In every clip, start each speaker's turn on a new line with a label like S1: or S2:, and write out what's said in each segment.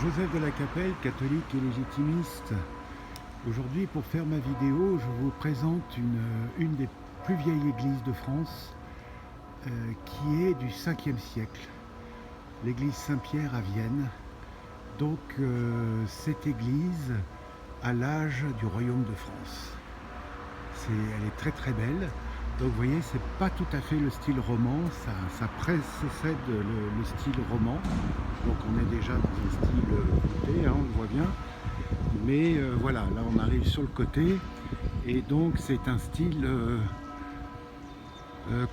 S1: Joseph de la Capelle, catholique et légitimiste. Aujourd'hui, pour faire ma vidéo, je vous présente une des plus vieilles églises de France, qui est du 5e siècle, l'église Saint-Pierre à Vienne. Donc cette église a l'âge du royaume de France. Elle est très très belle. Donc vous voyez, c'est pas tout à fait le style roman, ça précède le style roman. Donc on est déjà dans un style voûté, on le voit bien. Mais voilà, là on arrive sur le côté. Et donc c'est un style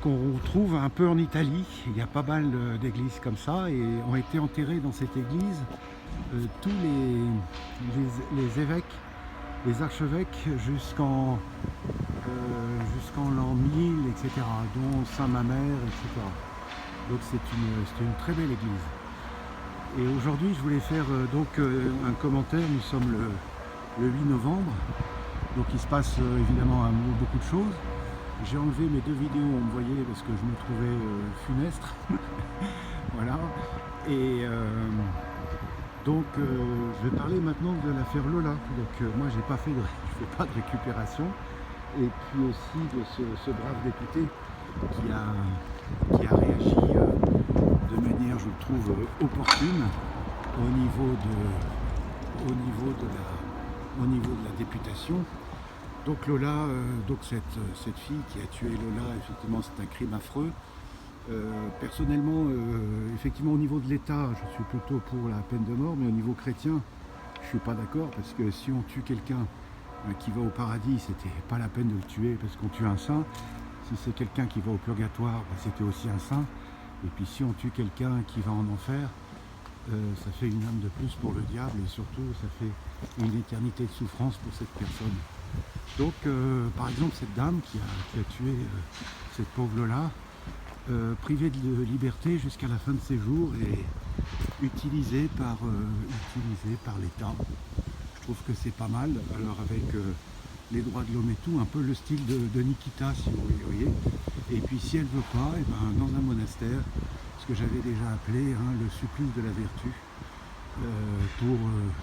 S1: qu'on retrouve un peu en Italie. Il y a pas mal d'églises comme ça et ont été enterrés dans cette église tous les évêques, les archevêques jusqu'en l'an 1000, etc., dont Saint-Mamère, etc. Donc c'est une très belle église. Et aujourd'hui, je voulais faire un commentaire. Nous sommes le 8 novembre, donc il se passe évidemment beaucoup de choses. J'ai enlevé mes deux vidéos, on me voyait, parce que je me trouvais funestre. Voilà. Et donc je vais parler maintenant de l'affaire Lola. Donc moi, je fais pas de récupération. Et puis aussi de ce brave député qui a réagi de manière, je trouve, opportune au niveau de la députation. Donc Lola, cette fille qui a tué Lola, effectivement c'est un crime affreux. Personnellement, effectivement au niveau de l'État, je suis plutôt pour la peine de mort, mais au niveau chrétien, je ne suis pas d'accord, parce que si on tue quelqu'un qui va au paradis, c'était pas la peine de le tuer parce qu'on tue un saint. Si c'est quelqu'un qui va au purgatoire, c'était aussi un saint. Et puis si on tue quelqu'un qui va en enfer, ça fait une âme de plus pour le diable, et surtout ça fait une éternité de souffrance pour cette personne. Donc par exemple cette dame qui a tué cette pauvre Lola, privée de liberté jusqu'à la fin de ses jours et utilisée par l'État. Je trouve que c'est pas mal. Alors avec les droits de l'homme et tout, un peu le style de Nikita, si vous voyez. Et puis si elle veut pas, et ben, dans un monastère, ce que j'avais déjà appelé le supplice de la vertu, pour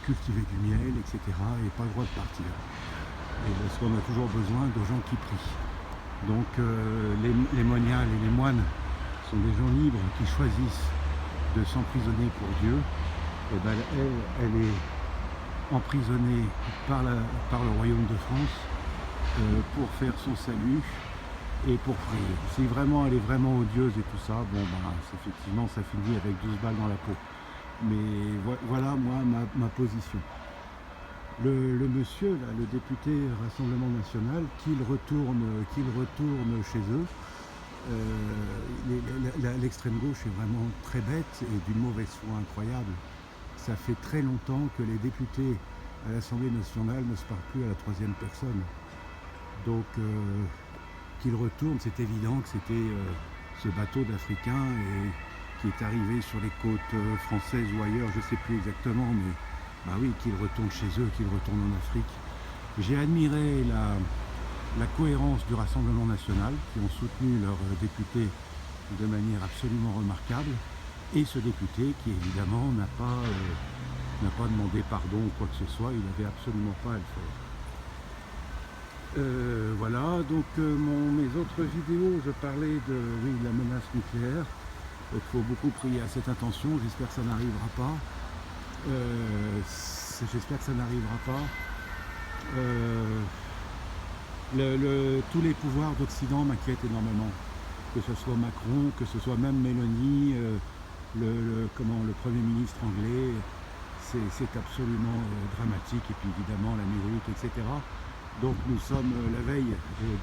S1: cultiver du miel, etc. et pas le droit de partir. Et parce qu'on a toujours besoin de gens qui prient. Donc les moniales et les moines sont des gens libres qui choisissent de s'emprisonner pour Dieu. Et ben, elle est emprisonnée par le royaume de France pour faire son salut et pour prier. Si vraiment elle est vraiment odieuse et tout ça, bon ben effectivement ça finit avec 12 balles dans la peau. Mais voilà moi ma position. Le monsieur, là, le député Rassemblement National, qu'il retourne chez eux, l'extrême gauche est vraiment très bête et d'une mauvaise foi incroyable. Ça fait très longtemps que les députés à l'Assemblée nationale ne se parlent plus à la troisième personne. Donc qu'ils retournent, c'est évident que c'était ce bateau d'Africains qui est arrivé sur les côtes françaises ou ailleurs, je ne sais plus exactement, mais bah oui, qu'ils retournent chez eux, qu'ils retournent en Afrique. J'ai admiré la cohérence du Rassemblement national, qui ont soutenu leurs députés de manière absolument remarquable. Et ce député qui évidemment n'a pas demandé pardon ou quoi que ce soit, il n'avait absolument pas à le faire. Voilà, donc mes autres vidéos, je parlais de la menace nucléaire. Il faut beaucoup prier à cette intention, j'espère que ça n'arrivera pas. Tous les pouvoirs d'Occident m'inquiètent énormément. Que ce soit Macron, que ce soit même Mélanie, le Premier ministre anglais, c'est absolument dramatique. Et puis évidemment l'Amérique, etc. Donc nous sommes la veille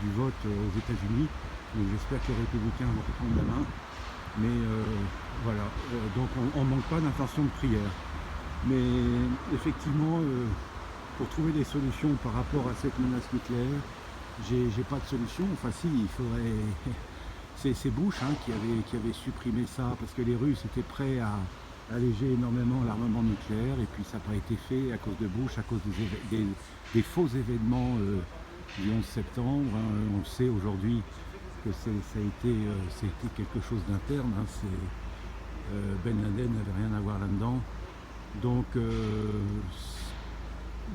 S1: du vote aux États-Unis. Donc j'espère que les républicains vont prendre la main. Mais voilà, donc on ne manque pas d'intention de prière. Mais effectivement, pour trouver des solutions par rapport à cette menace nucléaire, j'ai pas de solution. Enfin si, il faudrait... C'est Bush qui avait supprimé ça parce que les Russes étaient prêts à alléger énormément l'armement nucléaire et puis ça n'a pas été fait à cause de Bush, à cause des faux événements du 11 septembre. On sait aujourd'hui que ça a été quelque chose d'interne. Ben Laden n'avait rien à voir là-dedans. Donc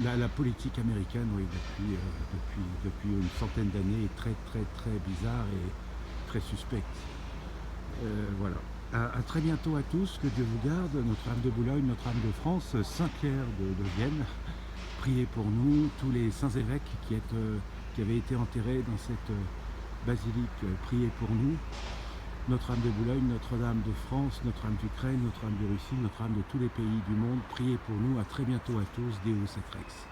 S1: la politique américaine, oui, depuis une centaine d'années, est très très très bizarre et très suspecte. Voilà. À très bientôt à tous, que Dieu vous garde, Notre-Dame de Boulogne, Notre-Dame de France, Saint-Pierre de Vienne. Priez pour nous, tous les saints évêques qui avaient été enterrés dans cette basilique, priez pour nous. Notre-Dame de Boulogne, Notre-Dame de France, Notre-Dame d'Ukraine, Notre-Dame de Russie, Notre-Dame de tous les pays du monde, priez pour nous. À très bientôt à tous, Deus et Rex.